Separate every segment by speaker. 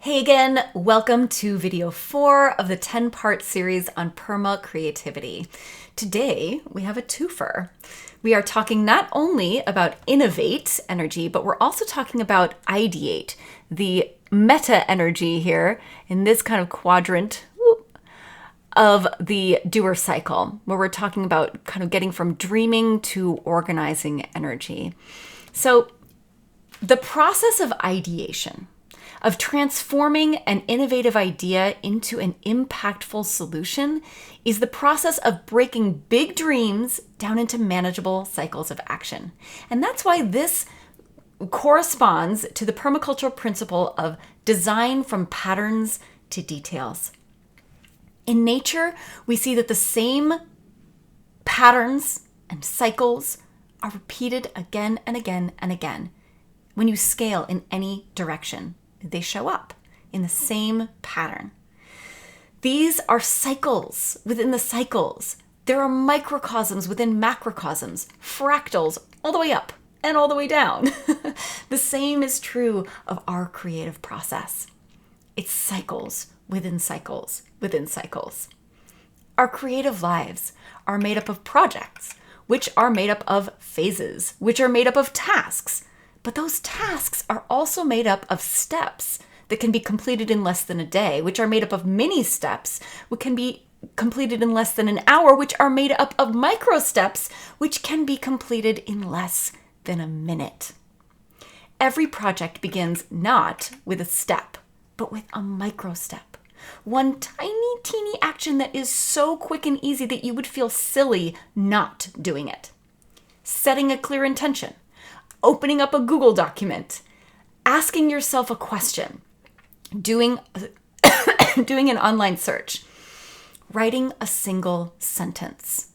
Speaker 1: Hey again, welcome to video 4 of the 10-part series on perma creativity. Today, we have a twofer. We are talking not only about Innovate energy, but we're also talking about Ideate, the meta energy here in this kind of quadrant of the doer cycle, where we're talking about kind of getting from dreaming to organizing energy. So the process of ideation, of transforming an innovative idea into an impactful solution, is the process of breaking big dreams down into manageable cycles of action. And that's why this corresponds to the permacultural principle of design from patterns to details. In nature, we see that the same patterns and cycles are repeated again and again and again. When you scale in any direction, they show up in the same pattern. These are cycles within the cycles. There are microcosms within macrocosms, fractals all the way up and all the way down. The same is true of our creative process. It's cycles within cycles within cycles. Our creative lives are made up of projects, which are made up of phases, which are made up of tasks. But those tasks are also made up of steps that can be completed in less than a day, which are made up of mini steps, which can be completed in less than an hour, which are made up of micro steps, which can be completed in less than a minute. Every project begins not with a step, but with a micro step. One tiny, teeny action that is so quick and easy that you would feel silly not doing it. Setting a clear intention. Opening up a Google document, asking yourself a question, doing an online search, writing a single sentence.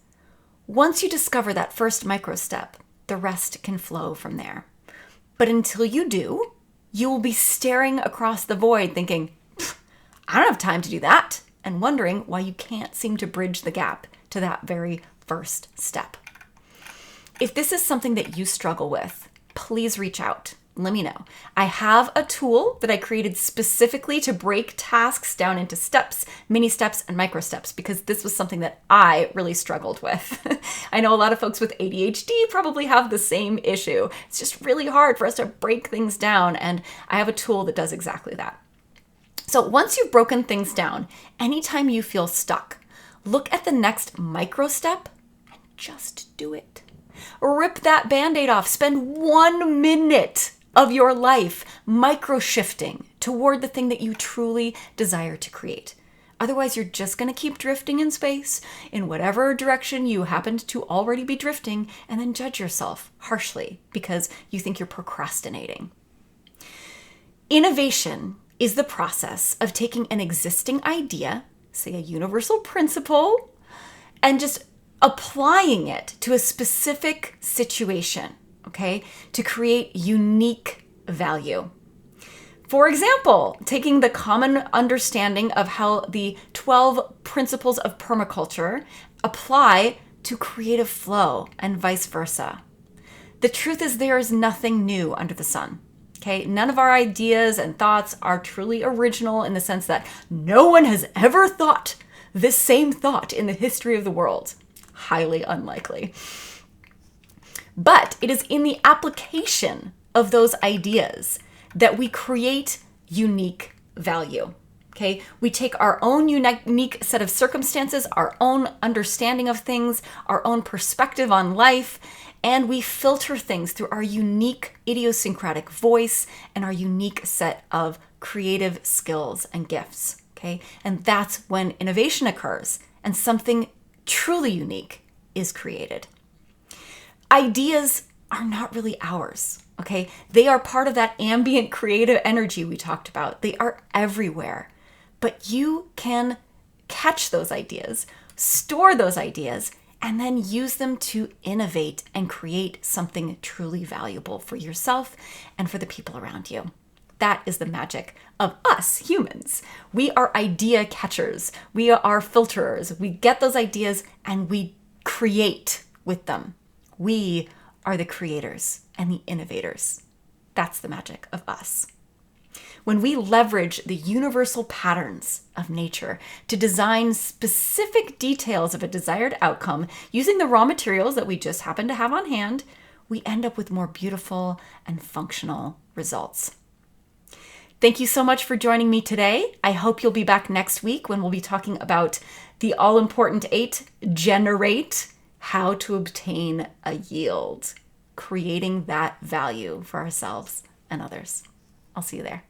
Speaker 1: Once you discover that first micro step, the rest can flow from there. But until you do, you will be staring across the void thinking, I don't have time to do that, and wondering why you can't seem to bridge the gap to that very first step. If this is something that you struggle with, please reach out. Let me know. I have a tool that I created specifically to break tasks down into steps, mini steps, and micro steps, because this was something that I really struggled with. I know a lot of folks with ADHD probably have the same issue. It's just really hard for us to break things down, and I have a tool that does exactly that. So once you've broken things down, anytime you feel stuck, look at the next micro step and just do it. Rip that Band-Aid off. Spend 1 minute of your life micro-shifting toward the thing that you truly desire to create. Otherwise, you're just going to keep drifting in space in whatever direction you happened to already be drifting, and then judge yourself harshly because you think you're procrastinating. Innovation is the process of taking an existing idea, say a universal principle, and just applying it to a specific situation, okay, to create unique value. For example, taking the common understanding of how the 12 principles of permaculture apply to creative flow and vice versa. The truth is there is nothing new under the sun. Okay, none of our ideas and thoughts are truly original in the sense that no one has ever thought this same thought in the history of the world. Highly unlikely. But it is in the application of those ideas that we create unique value. Okay, we take our own unique set of circumstances, our own understanding of things, our own perspective on life, and we filter things through our unique idiosyncratic voice and our unique set of creative skills and gifts. Okay, and that's when innovation occurs and something truly unique is created. Ideas are not really ours, okay? They are part of that ambient creative energy we talked about. They are everywhere. But you can catch those ideas, store those ideas, and then use them to innovate and create something truly valuable for yourself and for the people around you. That is the magic of us humans. We are idea catchers. We are filterers. We get those ideas and we create with them. We are the creators and the innovators. That's the magic of us. When we leverage the universal patterns of nature to design specific details of a desired outcome using the raw materials that we just happen to have on hand, we end up with more beautiful and functional results. Thank you so much for joining me today. I hope you'll be back next week when we'll be talking about the all-important 8, generate, how to obtain a yield, creating that value for ourselves and others. I'll see you there.